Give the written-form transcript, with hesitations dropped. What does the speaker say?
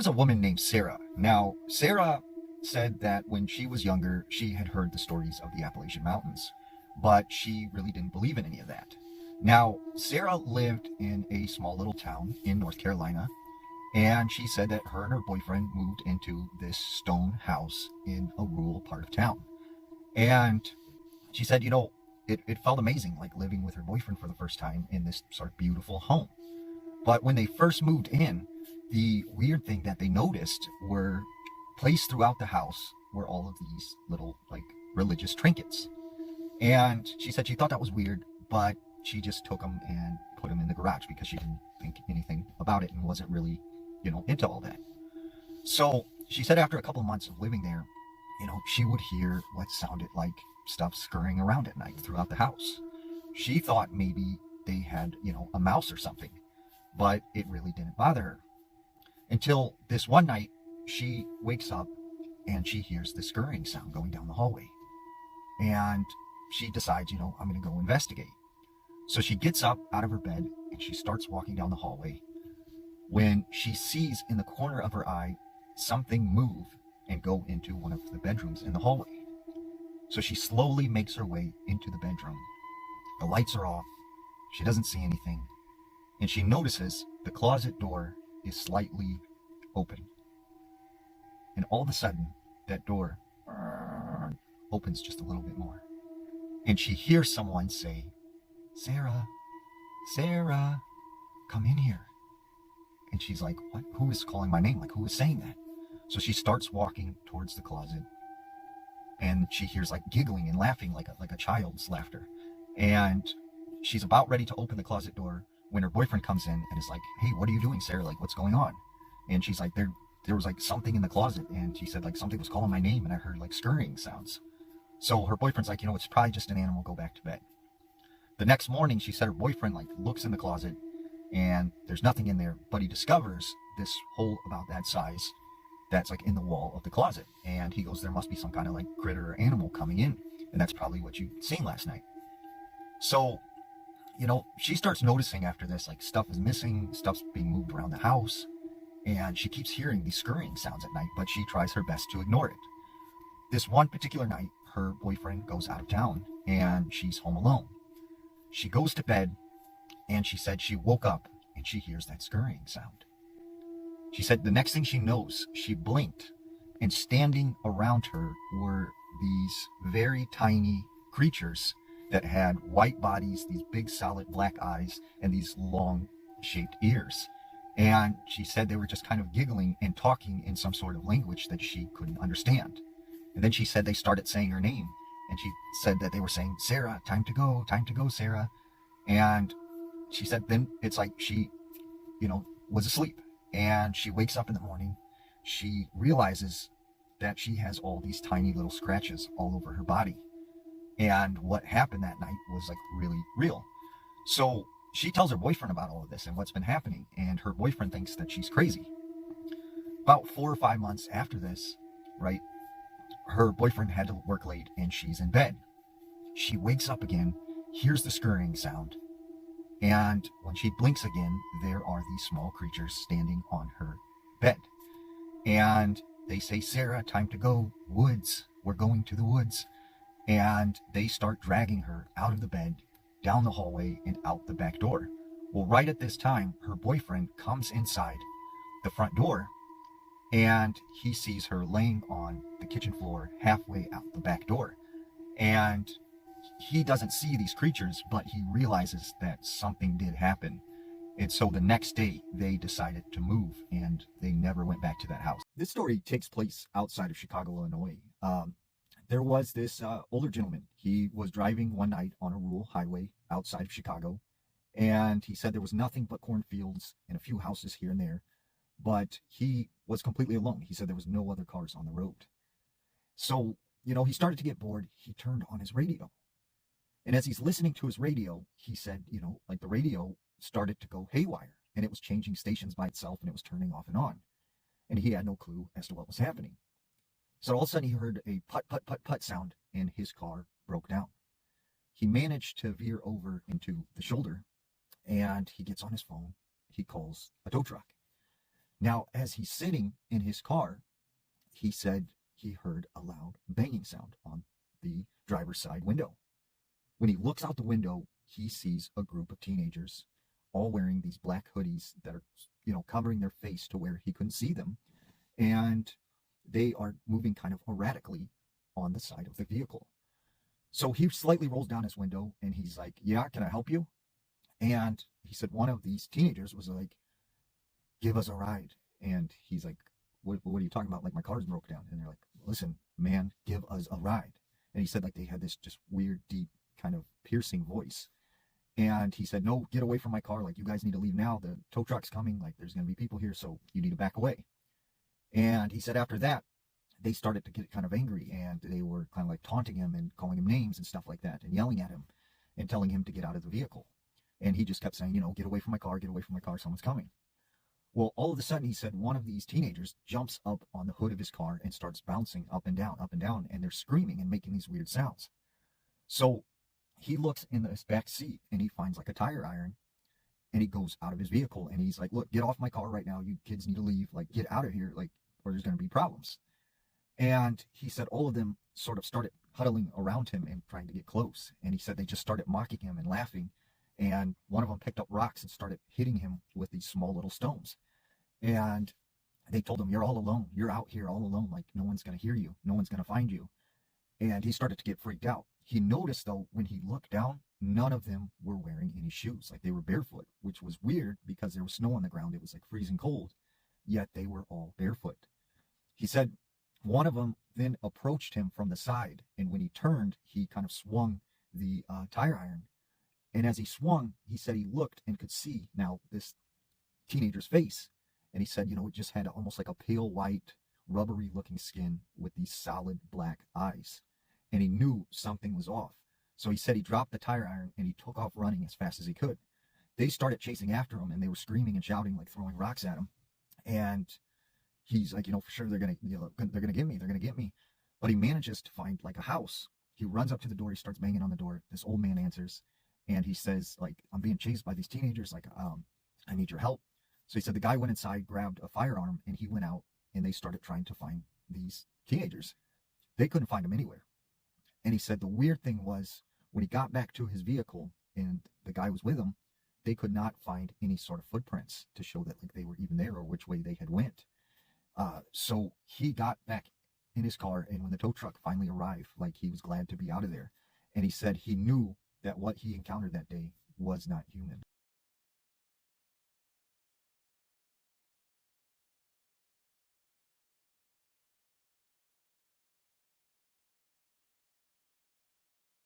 was a woman named Sarah. Now, Sarah said that when she was younger, she had heard the stories of the Appalachian Mountains, but she really didn't believe in any of that. Now, Sarah lived in a small little town in North Carolina, and she said that her and her boyfriend moved into this stone house in a rural part of town. And she said, it felt amazing, like living with her boyfriend for the first time in this sort of beautiful home. But when they first moved in, the weird thing that they noticed were placed throughout the house were all of these little, like, religious trinkets. And she said she thought that was weird, but she just took them and put them in the garage because she didn't think anything about it and wasn't really, into all that. So she said after a couple of months of living there, she would hear what sounded like stuff scurrying around at night throughout the house. She thought maybe they had, a mouse or something, but it really didn't bother her. Until this one night, she wakes up and she hears the scurrying sound going down the hallway. And she decides, I'm going to go investigate. So she gets up out of her bed and she starts walking down the hallway when she sees in the corner of her eye something move and go into one of the bedrooms in the hallway. So she slowly makes her way into the bedroom. The lights are off. She doesn't see anything. And she notices the closet door is slightly open. And all of a sudden, that door opens just a little bit more. And she hears someone say, "Sarah, Sarah, come in here." And she's like, "What? Who is calling my name? Like, who is saying that?" So she starts walking towards the closet. And she hears like giggling and laughing like a child's laughter. And she's about ready to open the closet door when her boyfriend comes in and is like, "Hey, what are you doing, Sarah? Like, what's going on?" And she's like, there was like something in the closet. And she said like something was calling my name and I heard like scurrying sounds. So her boyfriend's like, it's probably just an animal. Go back to bed. The next morning, she said her boyfriend like looks in the closet and there's nothing in there, but he discovers this hole about that size that's like in the wall of the closet. And he goes, there must be some kind of like critter or animal coming in. And that's probably what you seen last night. So, she starts noticing after this, like stuff is missing, stuff's being moved around the house. And she keeps hearing these scurrying sounds at night, but she tries her best to ignore it. This one particular night, her boyfriend goes out of town and she's home alone. She goes to bed and she said she woke up and she hears that scurrying sound. She said the next thing she knows, she blinked, and standing around her were these very tiny creatures that had white bodies, these big solid black eyes, and these long shaped ears. And she said they were just kind of giggling and talking in some sort of language that she couldn't understand. And then she said they started saying her name, and she said that they were saying, "Sarah, time to go, Sarah." And she said then it's like she, was asleep. And she wakes up in the morning. She realizes that she has all these tiny little scratches all over her body. And what happened that night was like really real. So she tells her boyfriend about all of this and what's been happening. And her boyfriend thinks that she's crazy. About 4 or 5 months after this, right, her boyfriend had to work late and she's in bed. She wakes up again, hears the scurrying sound. And when she blinks again, there are these small creatures standing on her bed. And they say, "Sarah, time to go. Woods. We're going to the woods." And they start dragging her out of the bed, down the hallway, and out the back door. Well, right at this time, her boyfriend comes inside the front door, and he sees her laying on the kitchen floor halfway out the back door. And he doesn't see these creatures, but he realizes that something did happen. And so the next day, they decided to move, and they never went back to that house. This story takes place outside of Chicago, Illinois. There was this older gentleman. He was driving one night on a rural highway outside of Chicago, and he said there was nothing but cornfields and a few houses here and there, but he was completely alone. He said there was no other cars on the road. So, he started to get bored. He turned on his radio. And as he's listening to his radio, he said, like the radio started to go haywire and it was changing stations by itself and it was turning off and on. And he had no clue as to what was happening. So all of a sudden he heard a put, put, put, put sound and his car broke down. He managed to veer over into the shoulder and he gets on his phone. He calls a tow truck. Now, as he's sitting in his car, he said he heard a loud banging sound on the driver's side window. When he looks out the window, he sees a group of teenagers all wearing these black hoodies that are, covering their face to where he couldn't see them. And they are moving kind of erratically on the side of the vehicle. So he slightly rolls down his window and he's like, "Yeah, can I help you?" And he said one of these teenagers was like, "Give us a ride." And he's like, what are you talking about? Like, my car's broke down. And they're like, "Listen, man, give us a ride." And he said like they had this just weird, deep, kind of piercing voice. And he said, "No, get away from my car. Like, you guys need to leave now. The tow truck's coming. Like, there's going to be people here, so you need to back away." And he said after that, they started to get kind of angry and they were kind of like taunting him and calling him names and stuff like that and yelling at him and telling him to get out of the vehicle. And he just kept saying, "Get away from my car, get away from my car, someone's coming." Well, all of a sudden, he said one of these teenagers jumps up on the hood of his car and starts bouncing up and down, and they're screaming and making these weird sounds. So he looks in the back seat and he finds like a tire iron and he goes out of his vehicle and he's like, "Look, get off my car right now. You kids need to leave. Like, get out of here, like, or there's going to be problems." And he said all of them sort of started huddling around him and trying to get close. And he said they just started mocking him and laughing. And one of them picked up rocks and started hitting him with these small little stones. And they told him, "You're all alone. You're out here all alone. Like, no one's going to hear you. No one's going to find you." And he started to get freaked out. He noticed, though, when he looked down, none of them were wearing any shoes. Like, they were barefoot, which was weird because there was snow on the ground. It was like freezing cold, yet they were all barefoot. He said one of them then approached him from the side. And when he turned, he kind of swung the tire iron. And as he swung, he said he looked and could see now this teenager's face. And he said, it just had almost like a pale white, rubbery looking skin with these solid black eyes. And he knew something was off. So he said he dropped the tire iron and he took off running as fast as he could. They started chasing after him and they were screaming and shouting, like throwing rocks at him. And he's like, for sure they're gonna get me. They're gonna get me. But he manages to find like a house. He runs up to the door. He starts banging on the door. This old man answers. And he says, like, "I'm being chased by these teenagers. Like, I need your help." So he said the guy went inside, grabbed a firearm, and he went out, and they started trying to find these teenagers. They couldn't find them anywhere. And he said the weird thing was when he got back to his vehicle and the guy was with him, they could not find any sort of footprints to show that like they were even there or which way they had went. So he got back in his car, and when the tow truck finally arrived, like, he was glad to be out of there. And he said he knew that what he encountered that day was not human.